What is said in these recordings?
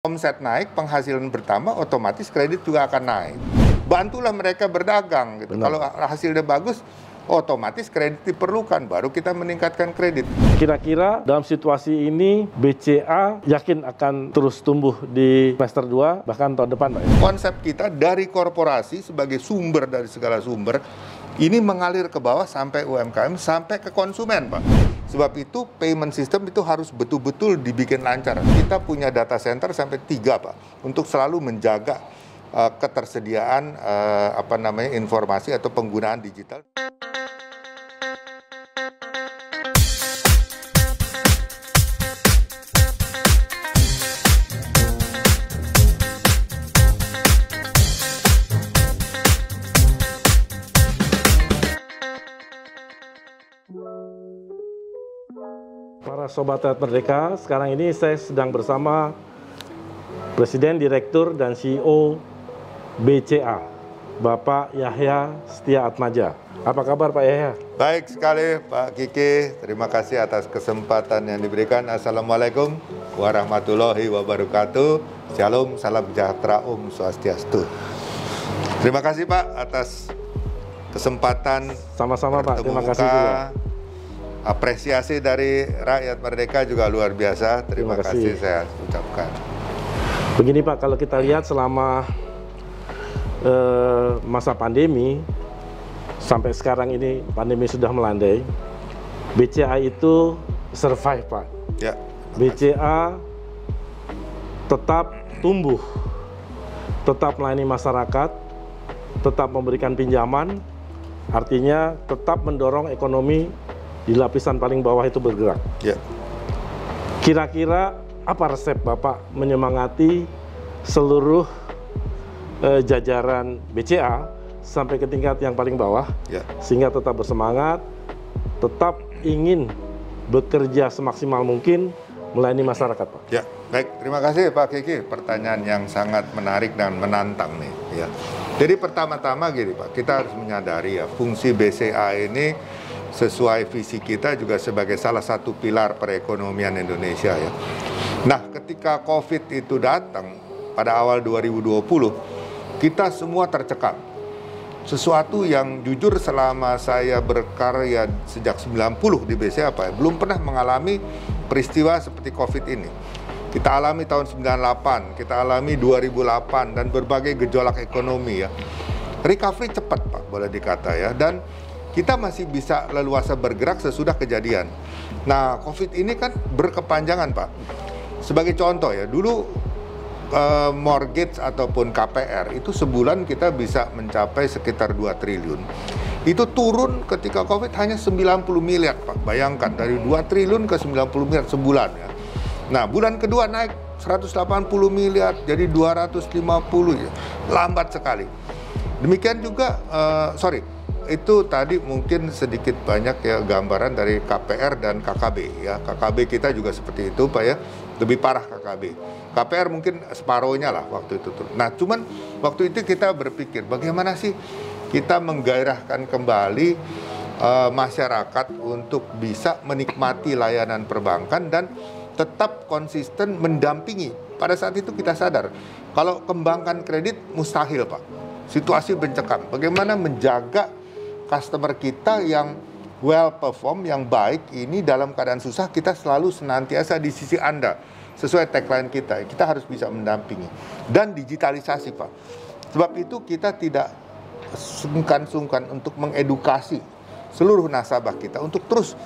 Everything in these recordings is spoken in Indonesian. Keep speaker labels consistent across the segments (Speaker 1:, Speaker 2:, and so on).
Speaker 1: Omset naik, penghasilan bertambah, otomatis kredit juga akan naik. Bantulah mereka berdagang gitu. Kalau hasilnya bagus, otomatis kredit diperlukan, baru kita meningkatkan kredit.
Speaker 2: Kira-kira dalam situasi ini BCA yakin akan terus tumbuh di semester 2 bahkan tahun depan, Pak?
Speaker 1: Konsep kita dari korporasi sebagai sumber dari segala sumber, ini mengalir ke bawah sampai UMKM, sampai ke konsumen, Pak. Sebab itu payment system itu harus betul-betul dibikin lancar. Kita punya data center sampai 3, Pak, untuk selalu menjaga ketersediaan informasi atau penggunaan digital.
Speaker 2: Para Sobat Rakyat Merdeka, sekarang ini saya sedang bersama Presiden, Direktur, dan CEO BCA, Bapak Yahya Setiaatmaja. Apa kabar Pak Yahya?
Speaker 1: Baik sekali Pak Kiki, terima kasih atas kesempatan yang diberikan. Assalamualaikum warahmatullahi wabarakatuh. Shalom, salam sejahtera, Om Swastiastu. Terima kasih Pak atas kesempatan.
Speaker 2: Sama-sama Pak, terima kasih juga.
Speaker 1: Apresiasi dari rakyat merdeka juga luar biasa. Terima kasih saya ucapkan.
Speaker 2: Begini Pak, kalau kita lihat selama masa pandemi, sampai sekarang ini pandemi sudah melandai, BCA itu survive Pak.
Speaker 1: Ya,
Speaker 2: BCA tetap tumbuh, tetap melayani masyarakat, tetap memberikan pinjaman, artinya tetap mendorong ekonomi di lapisan paling bawah itu bergerak.
Speaker 1: Ya.
Speaker 2: Kira-kira apa resep Bapak menyemangati seluruh jajaran BCA sampai ke tingkat yang paling bawah, sehingga tetap bersemangat, tetap ingin bekerja semaksimal mungkin melayani masyarakat, Pak?
Speaker 1: Ya, baik. Terima kasih Pak Kiki. Pertanyaan yang sangat menarik dan menantang nih. Ya. Jadi pertama-tama gini Pak, kita harus menyadari ya, fungsi BCA ini sesuai visi kita juga sebagai salah satu pilar perekonomian Indonesia ya. Nah, ketika COVID itu datang pada awal 2020, kita semua tercekam. Sesuatu yang jujur selama saya berkarya sejak 90 di BCA Pak, belum pernah mengalami peristiwa seperti COVID ini. Kita alami tahun 98, kita alami 2008 dan berbagai gejolak ekonomi ya. Recovery cepat Pak, boleh dikata ya, dan kita masih bisa leluasa bergerak sesudah kejadian. Nah, COVID ini kan berkepanjangan, Pak. Sebagai contoh ya, dulu mortgage ataupun KPR itu sebulan kita bisa mencapai sekitar 2 triliun. Itu turun ketika COVID hanya 90 miliar, Pak. Bayangkan, dari 2 triliun ke 90 miliar sebulan ya. Nah, bulan kedua naik 180 miliar, jadi 250 ya. Lambat sekali. Demikian juga, itu tadi mungkin sedikit banyak ya gambaran dari KPR dan KKB ya. KKB kita juga seperti itu Pak ya, lebih parah KKB. KPR mungkin separohnya lah waktu itu. Nah cuman waktu itu kita berpikir bagaimana sih kita menggairahkan kembali masyarakat untuk bisa menikmati layanan perbankan dan tetap konsisten mendampingi. Pada saat itu kita sadar kalau kembangkan kredit mustahil Pak, situasi mencekam. Bagaimana menjaga customer kita yang well perform, yang baik ini dalam keadaan susah, kita selalu senantiasa di sisi Anda. Sesuai tagline kita, kita harus bisa mendampingi. Dan digitalisasi Pak. Sebab itu kita tidak sungkan-sungkan untuk mengedukasi seluruh nasabah kita untuk terus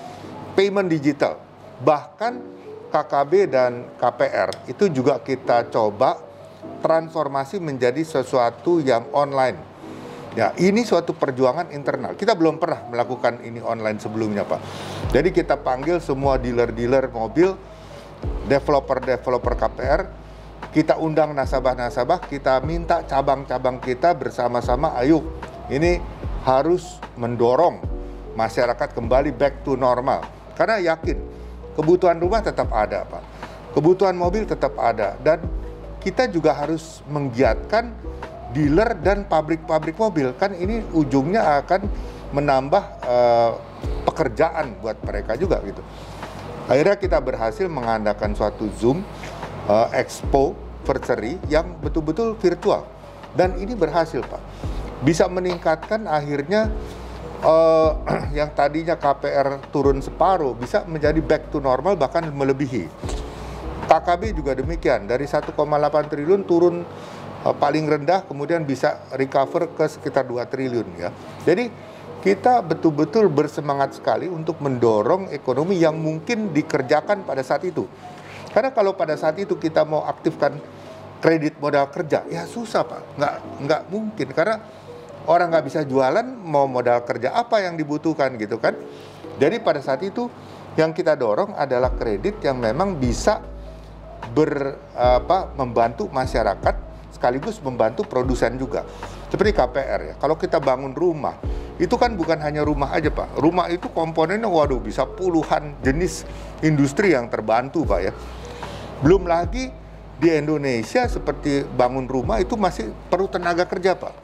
Speaker 1: payment digital. Bahkan KKB dan KPR itu juga kita coba transformasi menjadi sesuatu yang online. Ya, ini suatu perjuangan internal. Kita belum pernah melakukan ini online sebelumnya, Pak. Jadi kita panggil semua dealer-dealer mobil, developer-developer KPR, kita undang nasabah-nasabah, kita minta cabang-cabang kita bersama-sama, ayo, ini harus mendorong masyarakat kembali back to normal. Karena yakin, kebutuhan rumah tetap ada, Pak. Kebutuhan mobil tetap ada. Dan kita juga harus menggiatkan dealer dan pabrik-pabrik mobil, kan ini ujungnya akan menambah pekerjaan buat mereka juga gitu. Akhirnya kita berhasil mengadakan suatu Zoom Expo anniversary yang betul-betul virtual. Dan ini berhasil, Pak. Bisa meningkatkan akhirnya yang tadinya KPR turun separuh, bisa menjadi back to normal, bahkan melebihi. KKB juga demikian, dari 1,8 triliun turun paling rendah, kemudian bisa recover ke sekitar 2 triliun ya. Jadi kita betul-betul bersemangat sekali untuk mendorong ekonomi yang mungkin dikerjakan pada saat itu. Karena kalau pada saat itu kita mau aktifkan kredit modal kerja, ya susah Pak, nggak mungkin. Karena orang nggak bisa jualan, mau modal kerja apa yang dibutuhkan gitu kan. Jadi pada saat itu yang kita dorong adalah kredit yang memang bisa membantu masyarakat sekaligus membantu produsen juga. Seperti KPR ya. Kalau kita bangun rumah, itu kan bukan hanya rumah aja Pak. Rumah itu komponennya waduh bisa puluhan jenis industri yang terbantu Pak ya. Belum lagi di Indonesia seperti bangun rumah itu masih perlu tenaga kerja Pak.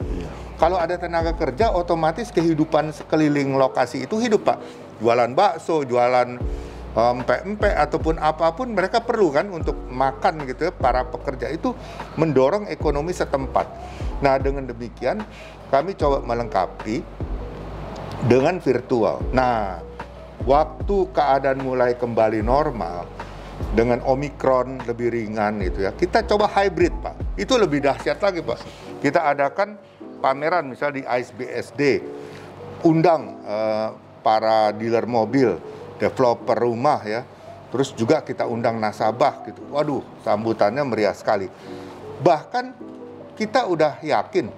Speaker 1: Kalau ada tenaga kerja otomatis kehidupan sekeliling lokasi itu hidup Pak. Jualan bakso, jualan empek-empek ataupun apapun mereka perlu kan untuk makan gitu ya. Para pekerja itu mendorong ekonomi setempat. Nah dengan demikian kami coba melengkapi dengan virtual. Nah waktu keadaan mulai kembali normal dengan Omikron lebih ringan itu ya, kita coba hybrid Pak. Itu lebih dahsyat lagi Pak. Kita adakan pameran misalnya di ISBSD, undang para dealer mobil, developer rumah ya, terus juga kita undang nasabah gitu. Waduh, sambutannya meriah sekali. Bahkan kita udah yakin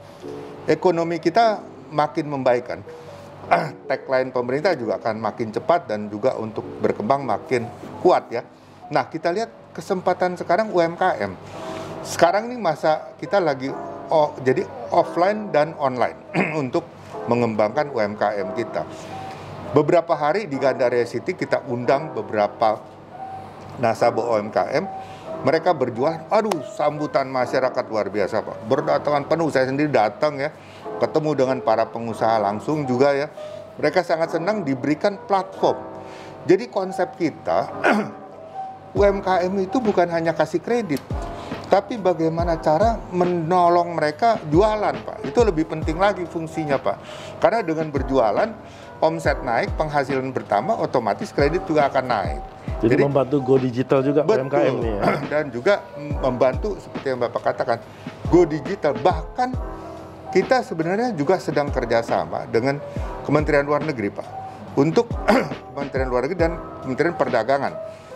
Speaker 1: ekonomi kita makin membaik kan. Tagline pemerintah juga akan makin cepat dan juga untuk berkembang makin kuat ya. Nah kita lihat kesempatan sekarang UMKM. Sekarang ini masa kita lagi jadi offline dan online untuk mengembangkan UMKM kita. Beberapa hari di Gandaria City kita undang beberapa nasabah UMKM, mereka berjualan, aduh sambutan masyarakat luar biasa Pak. Berdatangan penuh, saya sendiri datang ya, ketemu dengan para pengusaha langsung juga ya. Mereka sangat senang diberikan platform. Jadi konsep kita, UMKM itu bukan hanya kasih kredit, tapi bagaimana cara menolong mereka jualan Pak. Itu lebih penting lagi fungsinya Pak. Karena dengan berjualan, omset naik, penghasilan bertambah, otomatis kredit juga akan naik.
Speaker 2: Jadi membantu go digital juga UMKM nih ya.
Speaker 1: Dan juga membantu seperti yang Bapak katakan, go digital. Bahkan kita sebenarnya juga sedang kerjasama dengan Kementerian Luar Negeri Pak. Untuk Kementerian Luar Negeri dan Kementerian Perdagangan.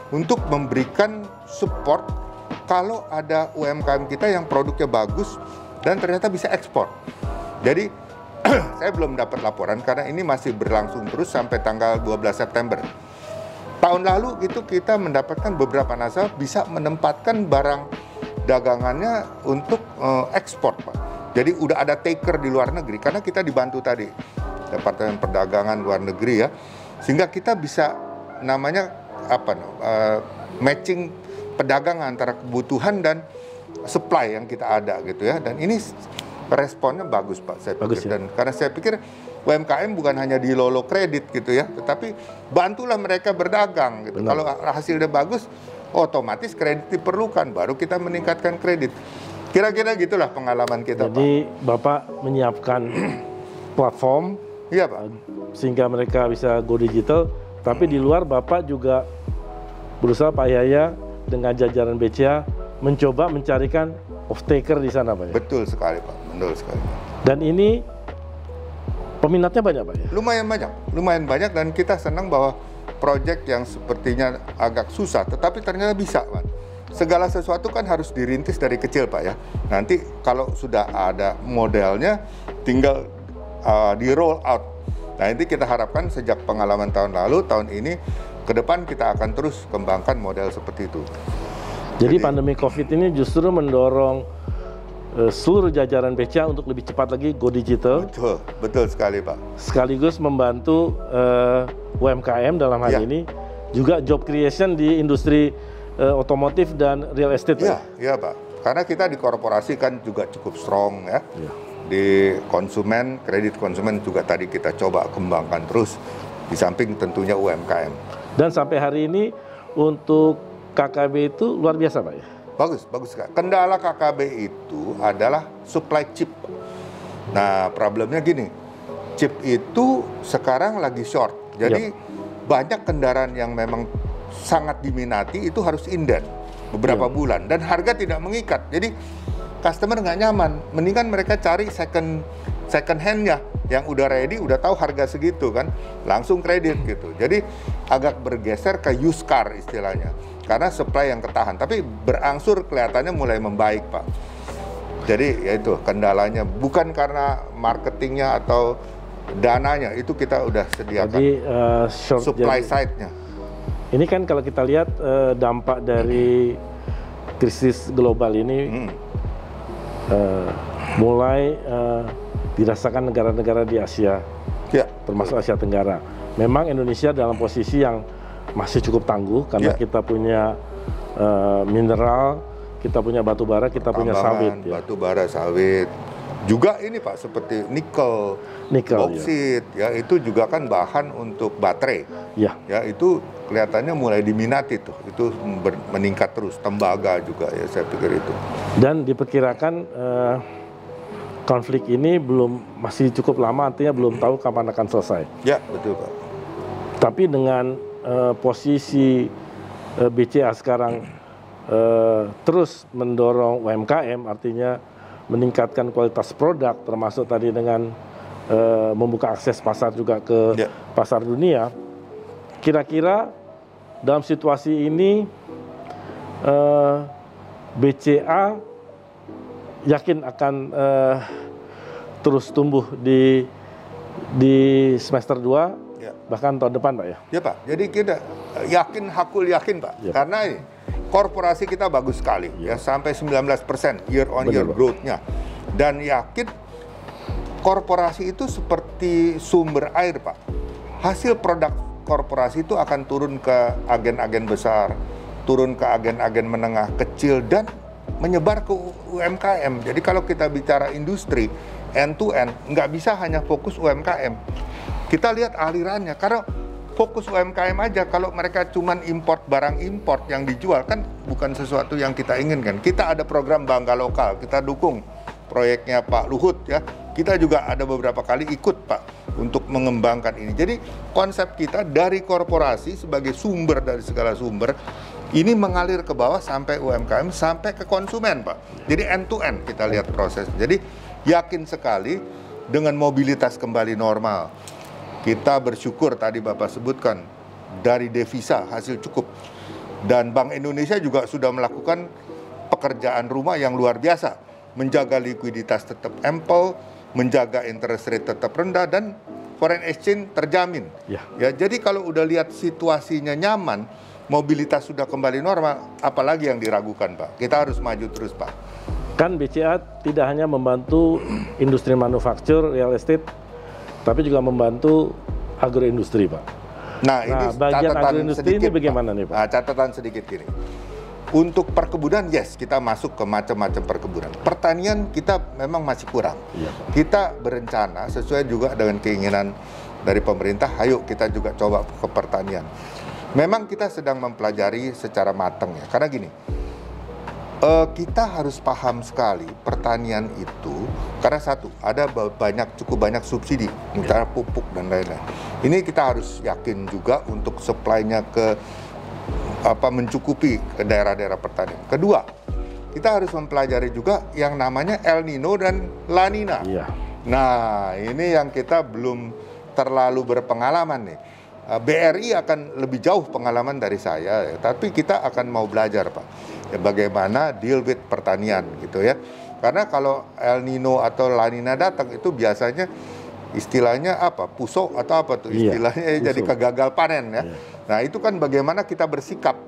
Speaker 1: Untuk memberikan support kalau ada UMKM kita yang produknya bagus dan ternyata bisa ekspor. Jadi saya belum dapat laporan karena ini masih berlangsung terus sampai tanggal 12 September. Tahun lalu itu kita mendapatkan beberapa nasabah bisa menempatkan barang dagangannya untuk ekspor Pak. Jadi udah ada taker di luar negeri karena kita dibantu tadi Departemen Perdagangan Luar Negeri ya. Sehingga kita bisa namanya matching pedagang antara kebutuhan dan supply yang kita ada gitu ya. Dan ini responnya bagus Pak, saya pikir. Ya? Dan karena saya pikir UMKM bukan hanya di lolo kredit gitu ya, tetapi bantulah mereka berdagang gitu. Kalau hasilnya bagus, otomatis kredit diperlukan, baru kita meningkatkan kredit. Kira-kira gitulah pengalaman kita.
Speaker 2: Jadi Bapak menyiapkan platform,
Speaker 1: iya Pak,
Speaker 2: sehingga mereka bisa go digital. Tapi di luar Bapak juga berusaha Pak Yahya dengan jajaran BCA mencoba mencarikan off-taker di sana Pak ya?
Speaker 1: Betul sekali Pak, betul sekali.
Speaker 2: Dan ini peminatnya banyak Pak ya? Lumayan banyak dan kita senang bahwa proyek yang sepertinya agak susah, tetapi ternyata bisa Pak. Segala sesuatu kan harus dirintis dari kecil Pak ya. Nanti kalau sudah ada modelnya, tinggal di roll out. Nah ini kita harapkan sejak pengalaman tahun lalu, tahun ini, ke depan kita akan terus kembangkan model seperti itu. Jadi pandemi COVID ini justru mendorong seluruh jajaran BCA untuk lebih cepat lagi go digital.
Speaker 1: Betul sekali Pak.
Speaker 2: Sekaligus membantu UMKM dalam hal ini, juga job creation di industri otomotif dan real estate.
Speaker 1: Iya Pak. Karena kita di korporasi kan juga cukup strong ya. Di konsumen, kredit konsumen juga tadi kita coba kembangkan terus. Di samping tentunya UMKM.
Speaker 2: Dan sampai hari ini untuk KKB itu luar biasa Pak ya?
Speaker 1: Bagus, bagus Kak. Kendala KKB itu adalah supply chip. Nah, problemnya gini, chip itu sekarang lagi short. Jadi banyak kendaraan yang memang sangat diminati itu harus inden beberapa bulan dan harga tidak mengikat. Jadi customer nggak nyaman. Mendingan mereka cari second hand-nya yang udah ready, udah tahu harga segitu kan, langsung kredit gitu. Jadi agak bergeser ke used car istilahnya. Karena supply yang ketahan, tapi berangsur kelihatannya mulai membaik Pak. Jadi ya itu kendalanya, bukan karena marketingnya atau dananya, itu kita udah sediakan.
Speaker 2: Jadi
Speaker 1: supply side-nya.
Speaker 2: Ini kan kalau kita lihat dampak dari krisis global ini mulai dirasakan negara-negara di Asia, termasuk Asia Tenggara. Memang Indonesia dalam posisi yang masih cukup tangguh karena kita punya mineral, kita punya batu bara, kita punya sawit.
Speaker 1: Batu bara, sawit. Juga ini Pak, seperti nikel, bauksit, ya itu juga kan bahan untuk baterai. Ya itu kelihatannya mulai diminati tuh, itu meningkat terus. Tembaga juga ya, saya pikir itu. Dan
Speaker 2: diperkirakan konflik ini masih cukup lama, artinya belum tahu kapan akan selesai.
Speaker 1: Ya betul Pak.
Speaker 2: Tapi dengan posisi BCA sekarang terus mendorong UMKM, artinya meningkatkan kualitas produk, termasuk tadi dengan membuka akses pasar juga ke pasar dunia. Kira-kira dalam situasi ini BCA yakin akan terus tumbuh di semester 2 bahkan tahun depan Pak ya?
Speaker 1: Ya Pak, jadi kita yakin, hakul yakin Pak, karena ini korporasi kita bagus sekali, ya sampai 19% year on year growth-nya. Dan yakin korporasi itu seperti sumber air Pak. Hasil produk korporasi itu akan turun ke agen-agen besar, turun ke agen-agen menengah kecil, dan menyebar ke UMKM. Jadi kalau kita bicara industri end to end, nggak bisa hanya fokus UMKM. Kita lihat alirannya, karena fokus UMKM aja, kalau mereka cuman import barang import yang dijual, kan bukan sesuatu yang kita inginkan. Kita ada program Bangga Lokal, kita dukung proyeknya Pak Luhut ya. Kita juga ada beberapa kali ikut Pak untuk mengembangkan ini. Jadi konsep kita dari korporasi sebagai sumber dari segala sumber, ini mengalir ke bawah sampai UMKM, sampai ke konsumen Pak. Jadi end to end kita lihat proses. Jadi yakin sekali dengan mobilitas kembali normal. Kita bersyukur tadi Bapak sebutkan dari devisa hasil cukup, dan Bank Indonesia juga sudah melakukan pekerjaan rumah yang luar biasa, menjaga likuiditas tetap ample, menjaga interest rate tetap rendah, dan foreign exchange terjamin. Ya, jadi kalau udah lihat situasinya nyaman, mobilitas sudah kembali normal, apalagi yang diragukan Pak? Kita harus maju terus Pak.
Speaker 2: Kan BCA tidak hanya membantu industri manufaktur, real estate, tapi juga membantu agroindustri, Pak.
Speaker 1: Nah ini
Speaker 2: bagian
Speaker 1: catatan
Speaker 2: agroindustri
Speaker 1: sedikit,
Speaker 2: ini bagaimana nih, Pak?
Speaker 1: Nah, catatan sedikit gini. Untuk perkebunan, yes, kita masuk ke macam-macam perkebunan. Pertanian kita memang masih kurang. Kita berencana sesuai juga dengan keinginan dari pemerintah, ayo kita juga coba ke pertanian. Memang kita sedang mempelajari secara matang ya, karena gini, kita harus paham sekali pertanian itu, karena satu, ada cukup banyak subsidi, misalnya pupuk dan lain-lain. Ini kita harus yakin juga untuk supply-nya mencukupi ke daerah-daerah pertanian. Kedua, kita harus mempelajari juga yang namanya El Nino dan La Nina. Nah, ini yang kita belum terlalu berpengalaman nih. BRI akan lebih jauh pengalaman dari saya, tapi kita akan mau belajar Pak, ya, bagaimana deal with pertanian gitu ya. Karena kalau El Nino atau La Nina datang itu biasanya istilahnya apa, pusok atau apa tuh istilahnya, jadi kegagal panen ya. Nah itu kan bagaimana kita bersikap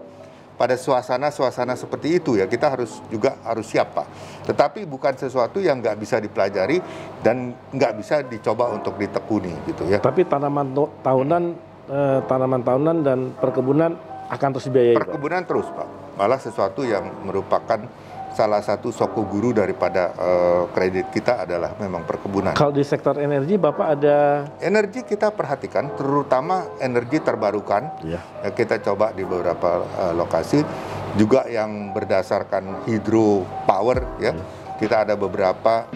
Speaker 1: pada suasana-suasana seperti itu ya, kita harus siap Pak. Tetapi bukan sesuatu yang nggak bisa dipelajari dan nggak bisa dicoba untuk ditekuni gitu ya.
Speaker 2: Tapi tanaman tahunan dan perkebunan akan terus dibiayai,
Speaker 1: Perkebunan terus Pak, malah sesuatu yang merupakan salah satu soko guru daripada kredit kita adalah memang perkebunan.
Speaker 2: Kalau di sektor energi Bapak ada?
Speaker 1: Energi kita perhatikan, terutama energi terbarukan. Ya, kita coba di beberapa lokasi. juga yang berdasarkan hydropower ya. Kita ada beberapa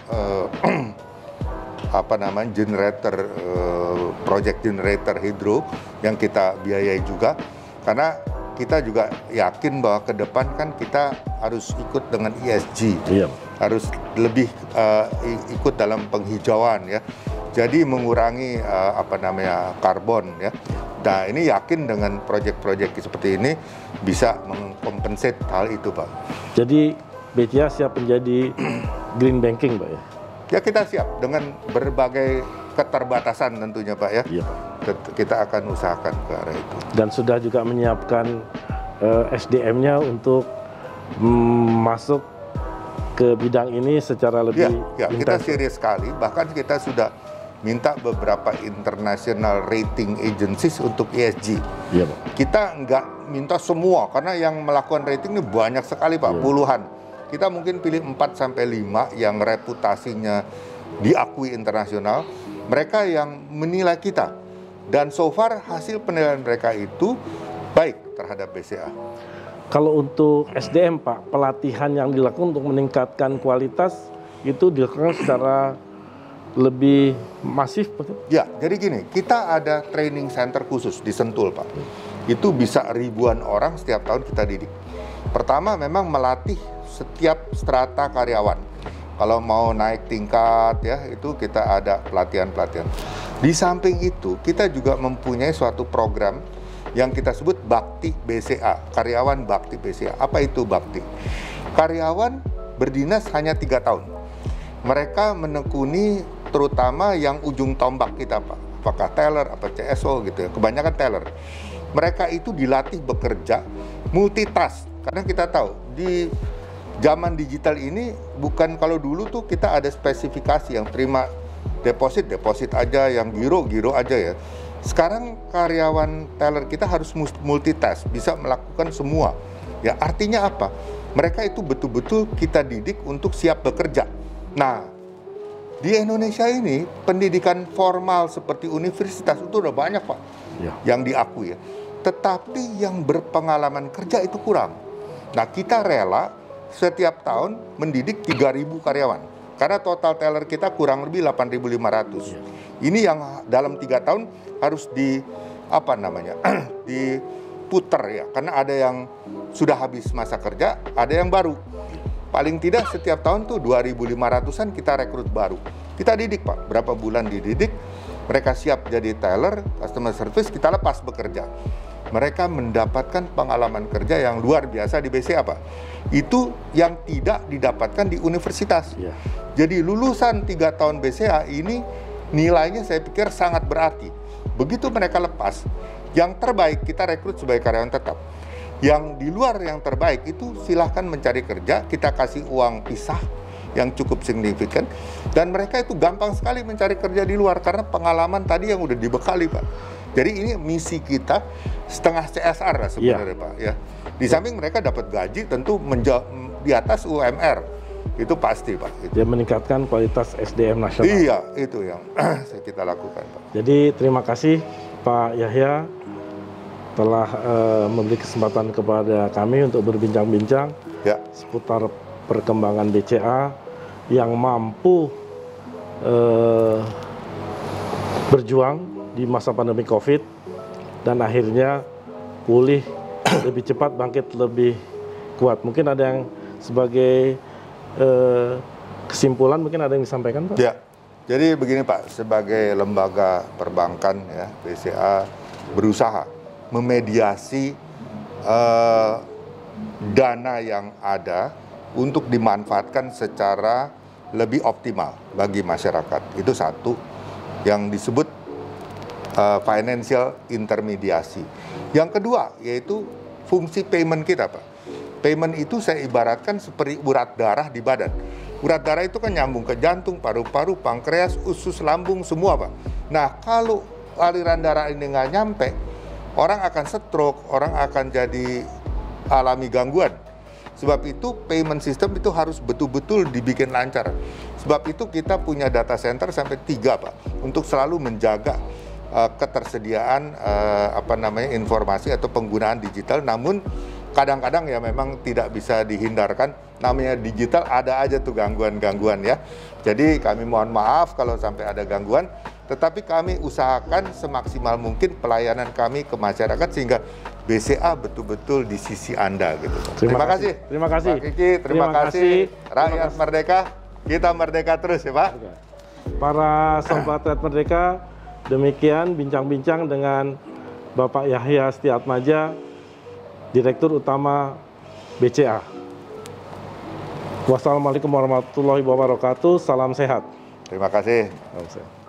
Speaker 1: generator, project generator hidro yang kita biayai juga, karena kita juga yakin bahwa ke depan kan kita harus ikut dengan ESG, harus lebih ikut dalam penghijauan ya. Jadi mengurangi karbon ya. Nah ini yakin dengan proyek-proyek seperti ini bisa mengkompensate hal itu, Pak. Jadi
Speaker 2: BCA siap menjadi green banking, Pak ya?
Speaker 1: Ya kita siap dengan berbagai keterbatasan tentunya, Pak ya.
Speaker 2: Iya.
Speaker 1: Kita akan usahakan ke arah itu.
Speaker 2: Dan sudah juga menyiapkan SDM-nya untuk masuk ke bidang ini secara lebih intens.
Speaker 1: Kita serius sekali. Bahkan kita sudah minta beberapa international rating agencies untuk ESG.
Speaker 2: Iya, Pak.
Speaker 1: Kita nggak minta semua, karena yang melakukan rating ini banyak sekali, Pak, puluhan. Kita mungkin pilih 4-5 yang reputasinya diakui internasional, mereka yang menilai kita. Dan so far hasil penilaian mereka itu baik terhadap BCA.
Speaker 2: Kalau untuk SDM, Pak, pelatihan yang dilakukan untuk meningkatkan kualitas itu dilakukan secara lebih masif, Pak?
Speaker 1: Ya, jadi gini, kita ada training center khusus di Sentul, Pak. Itu bisa ribuan orang setiap tahun kita didik. Pertama memang melatih setiap strata karyawan. Kalau mau naik tingkat ya, itu kita ada pelatihan-pelatihan. Di samping itu, kita juga mempunyai suatu program yang kita sebut Bakti BCA, karyawan Bakti BCA. Apa itu Bakti? Karyawan berdinas hanya 3 tahun. Mereka menekuni terutama yang ujung tombak kita, Pak. Apakah teller, apa CSO gitu ya. Kebanyakan teller. Mereka itu dilatih bekerja multitask. Karena kita tahu di zaman digital ini bukan kalau dulu tuh kita ada spesifikasi yang terima deposit aja, yang giro aja ya. Sekarang karyawan teller kita harus multitask, bisa melakukan semua. Ya, artinya apa? Mereka itu betul-betul kita didik untuk siap bekerja. Nah, di Indonesia ini pendidikan formal seperti universitas itu udah banyak, Pak, yang diakui ya. Tetapi yang berpengalaman kerja itu kurang. Nah, kita rela setiap tahun mendidik 3.000 karyawan. Karena total teller kita kurang lebih 8.500. Ini yang dalam 3 tahun harus diputer ya. Karena ada yang sudah habis masa kerja, ada yang baru. Paling tidak setiap tahun tuh 2.500-an kita rekrut baru. Kita didik, Pak. Berapa bulan dididik, mereka siap jadi teller, customer service, kita lepas bekerja. Mereka mendapatkan pengalaman kerja yang luar biasa di BCA, Pak. Itu yang tidak didapatkan di universitas. Jadi lulusan 3 tahun BCA ini nilainya saya pikir sangat berarti. Begitu mereka lepas, yang terbaik kita rekrut sebagai karyawan tetap. Yang di luar yang terbaik itu silahkan mencari kerja, kita kasih uang pisah yang cukup signifikan, dan mereka itu gampang sekali mencari kerja di luar karena pengalaman tadi yang udah dibekali, Pak. Jadi ini misi kita setengah CSR lah sebenarnya, Pak. Ya, di samping mereka dapat gaji tentu di atas UMR, itu pasti, Pak.
Speaker 2: Dia meningkatkan kualitas SDM nasional.
Speaker 1: Iya, itu yang kita lakukan, Pak.
Speaker 2: Jadi terima kasih Pak Yahya telah memberi kesempatan kepada kami untuk berbincang-bincang seputar perkembangan BCA yang mampu berjuang di masa pandemi COVID dan akhirnya pulih lebih cepat, bangkit lebih kuat. Mungkin ada yang sebagai kesimpulan, mungkin ada yang disampaikan, Pak?
Speaker 1: Ya, jadi begini, Pak, sebagai lembaga perbankan ya, BCA berusaha memediasi dana yang ada untuk dimanfaatkan secara lebih optimal bagi masyarakat. Itu satu yang disebut financial intermediasi. Yang kedua yaitu fungsi payment kita, Pak. Payment itu saya ibaratkan seperti urat darah di badan. Urat darah itu kan nyambung ke jantung, paru-paru, pankreas, usus, lambung, semua, Pak. Nah, kalau aliran darah ini nggak nyampe, orang akan stroke, orang akan jadi alami gangguan. Sebab itu payment system itu harus betul-betul dibikin lancar. Sebab itu kita punya data center sampai 3, Pak, untuk selalu menjaga ketersediaan informasi atau penggunaan digital. Namun kadang-kadang ya memang tidak bisa dihindarkan, namanya digital ada aja tuh gangguan-gangguan ya. Jadi kami mohon maaf kalau sampai ada gangguan, tetapi kami usahakan semaksimal mungkin pelayanan kami ke masyarakat sehingga BCA betul-betul di sisi Anda gitu. Terima kasih.
Speaker 2: Terima kasih.
Speaker 1: Pak Kiki, terima kasih. Rakyat merdeka, kita merdeka terus ya Pak.
Speaker 2: Para Sobat Rakyat Merdeka, demikian bincang-bincang dengan Bapak Yahya Setiatmaja, Direktur Utama BCA. Wassalamualaikum warahmatullahi wabarakatuh. Salam sehat.
Speaker 1: Terima kasih.
Speaker 2: Salam sehat.